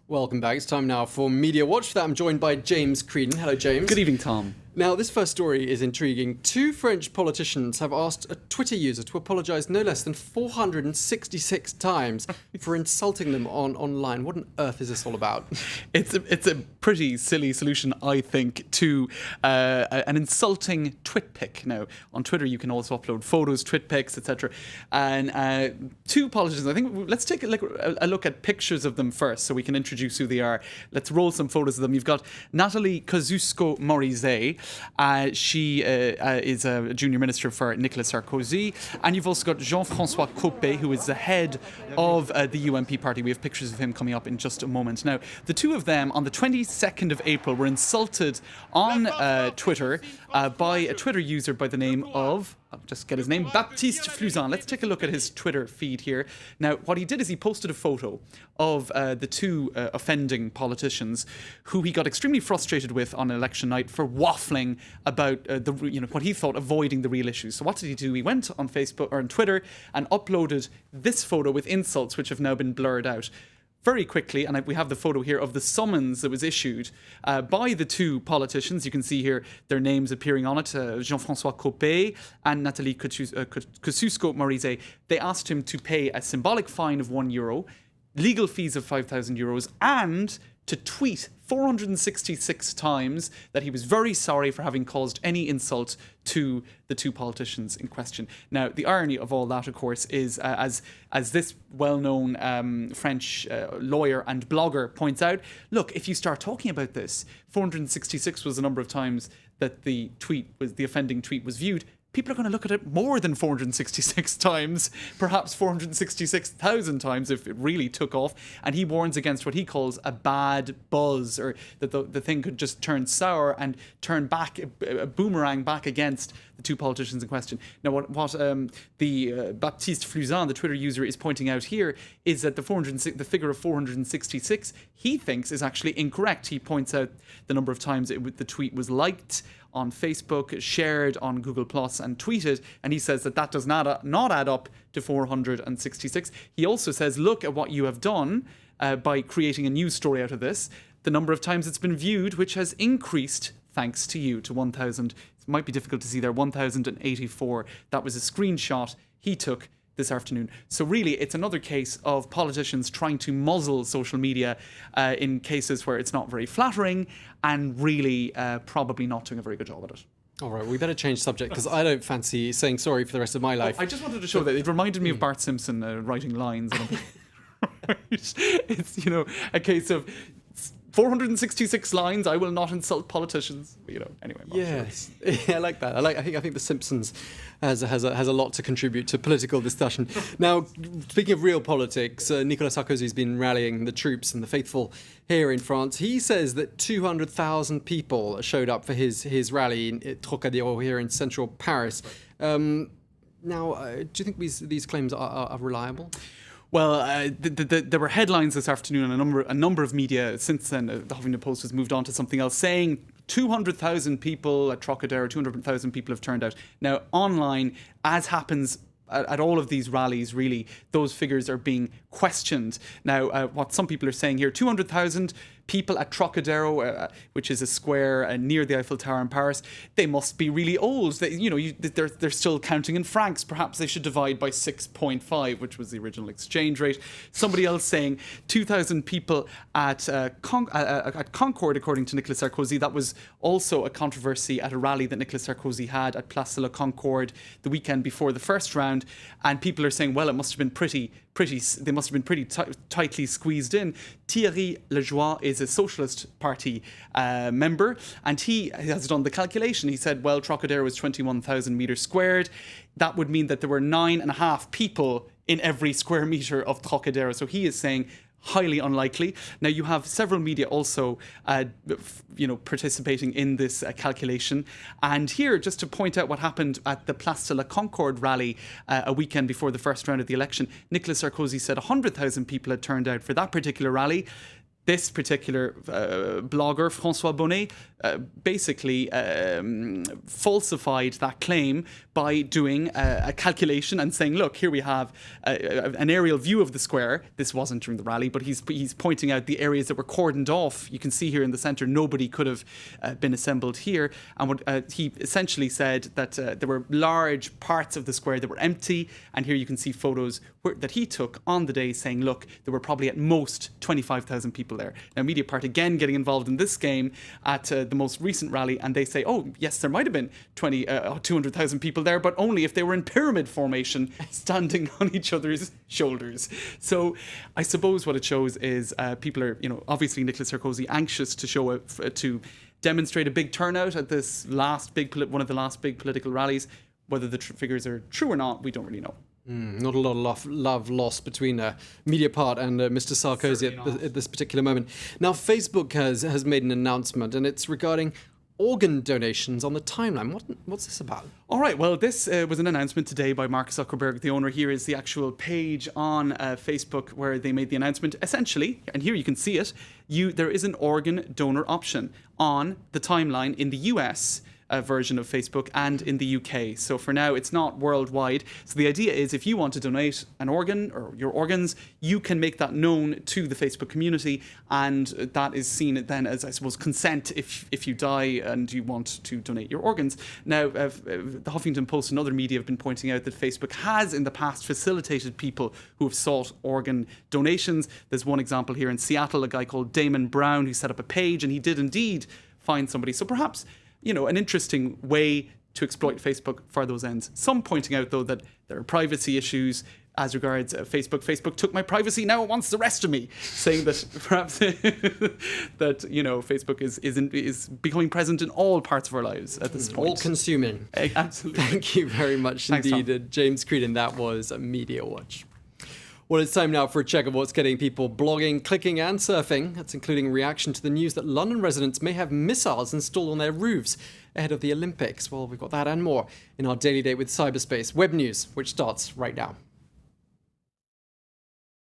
Welcome back. It's time now for Media Watch. For that, I'm joined by James Creedon. Hello, James. Good evening, Tom. Now, this first story is intriguing. Two French politicians have asked a Twitter user to apologise no less than 466 times for insulting them online. What on earth is this all about? It's a pretty silly solution, I think, to an insulting twit pic. Now, on Twitter, you can also upload photos, twit pics, etc. And two politicians, I think, let's take a look at pictures of them first so we can introduce who they are. Let's roll some photos of them. You've got Nathalie Kosciusko-Morizet. She is a junior minister for Nicolas Sarkozy. And you've also got Jean-François Copé, who is the head of the UMP party. We have pictures of him coming up in just a moment. Now, the two of them, on the 22nd of April, were insulted on Twitter by a Twitter user by the name of... I'll just get his name, Baptiste Fluzan. Let's take a look at his Twitter feed here. Now, what he did is he posted a photo of the two offending politicians who he got extremely frustrated with on election night for waffling about what he thought avoiding the real issues. So what did he do? He went on Facebook or on Twitter and uploaded this photo with insults which have now been blurred out. Very quickly, and we have the photo here of the summons that was issued by the two politicians. You can see here their names appearing on it, Jean-François Copé and Nathalie Kosciusko-Morizet. They asked him to pay a symbolic fine of €1, legal fees of €5,000, and to tweet 466 times that he was very sorry for having caused any insult to the two politicians in question. Now, the irony of all that, of course, is as this well-known French lawyer and blogger points out, look, if you start talking about this, 466 was the number of times that the offending tweet was viewed. People are going to look at it more than 466 times, perhaps 466,000 times if it really took off. And he warns against what he calls a bad buzz, or that the thing could just turn sour and turn back, a boomerang back against the two politicians in question. Now, what the Baptiste Fluzan, the Twitter user, is pointing out here is that the figure of 466, he thinks is actually incorrect. He points out the number of times the tweet was liked on Facebook, shared on Google Plus, and tweeted, and he says that does not add up to 466. He also says, look at what you have done by creating a news story out of this. The number of times it's been viewed, which has increased thanks to you, to 1,000. It might be difficult to see there, 1,084. That was a screenshot he took this afternoon. So really, it's another case of politicians trying to muzzle social media in cases where it's not very flattering and really probably not doing a very good job at it. All right, we better change subject because I don't fancy saying sorry for the rest of my life. I just wanted to show that it reminded me of Bart Simpson writing lines. It's, a case of 466 lines. I will not insult politicians. Anyway. Yes, I like that. I think The Simpsons has a lot to contribute to political discussion. Now, speaking of real politics, Nicolas Sarkozy's been rallying the troops and the faithful here in France. He says that 200,000 people showed up for his rally in Trocadéro here in central Paris. Now, do you think these claims are reliable? Well, there were headlines this afternoon on a number of media since then. The Huffington Post has moved on to something else, saying 200,000 people at Trocadéro, 200,000 people have turned out. Now, online, as happens at all of these rallies, really, those figures are being questioned. Now, what some people are saying here, 200,000 people at Trocadéro, which is a square near the Eiffel Tower in Paris, they must be really old. They're still counting in francs. Perhaps they should divide by 6.5, which was the original exchange rate. Somebody else saying 2,000 people at Concorde, according to Nicolas Sarkozy. That was also a controversy at a rally that Nicolas Sarkozy had at Place de la Concorde the weekend before the first round. And people are saying, well, it must have been they must have been pretty tightly squeezed in. Thierry Lejoie is a Socialist Party member, and he has done the calculation. He said, well, Trocadéro is 21,000 metres squared. That would mean that there were 9.5 people in every square metre of Trocadéro. So he is saying highly unlikely. Now, you have several media also, participating in this calculation. And here, just to point out what happened at the Place de la Concorde rally a weekend before the first round of the election, Nicolas Sarkozy said 100,000 people had turned out for that particular rally. this particular blogger, François Bonnet, basically falsified that claim by doing a calculation and saying, look, here we have an aerial view of the square. This wasn't during the rally, but he's pointing out the areas that were cordoned off. You can see here in the centre, nobody could have been assembled here. And he essentially said that there were large parts of the square that were empty. And here you can see photos that he took on the day saying, look, there were probably at most 25,000 people there. Now, Mediapart again getting involved in this game at the most recent rally, and they say, oh, yes, there might have been 200,000 people there, but only if they were in pyramid formation, standing on each other's shoulders. So I suppose what it shows is people are, obviously Nicolas Sarkozy anxious to show to demonstrate a big turnout at this one of the last big political rallies. Whether the figures are true or not, we don't really know. Not a lot of love lost between Mediapart and Mr. Sarkozy at this particular moment. Now, Facebook has made an announcement, and it's regarding organ donations on the timeline. What's this about? All right, well, this was an announcement today by Mark Zuckerberg, the owner. Here is the actual page on Facebook where they made the announcement. Essentially, and here you can see it, there is an organ donor option on the timeline in the US version of Facebook and in the UK. So for now, it's not worldwide. So the idea is if you want to donate an organ or your organs, you can make that known to the Facebook community, and that is seen then as, I suppose, consent if you die and you want to donate your organs. Now, the Huffington Post and other media have been pointing out that Facebook has in the past facilitated people who have sought organ donations. There's one example here in Seattle, a guy called Damon Brown who set up a page, and he did indeed find somebody. So perhaps an interesting way to exploit Facebook for those ends. Some pointing out, though, that there are privacy issues as regards Facebook. Facebook took my privacy, now it wants the rest of me, saying that perhaps that Facebook is becoming present in all parts of our lives at this point. All consuming. Absolutely. Thank you very much indeed, James Creedon. That was Media Watch. Well, it's time now for a check of what's getting people blogging, clicking and surfing. That's including a reaction to the news that London residents may have missiles installed on their roofs ahead of the Olympics. Well, we've got that and more in our Daily Date with Cyberspace web news, which starts right now.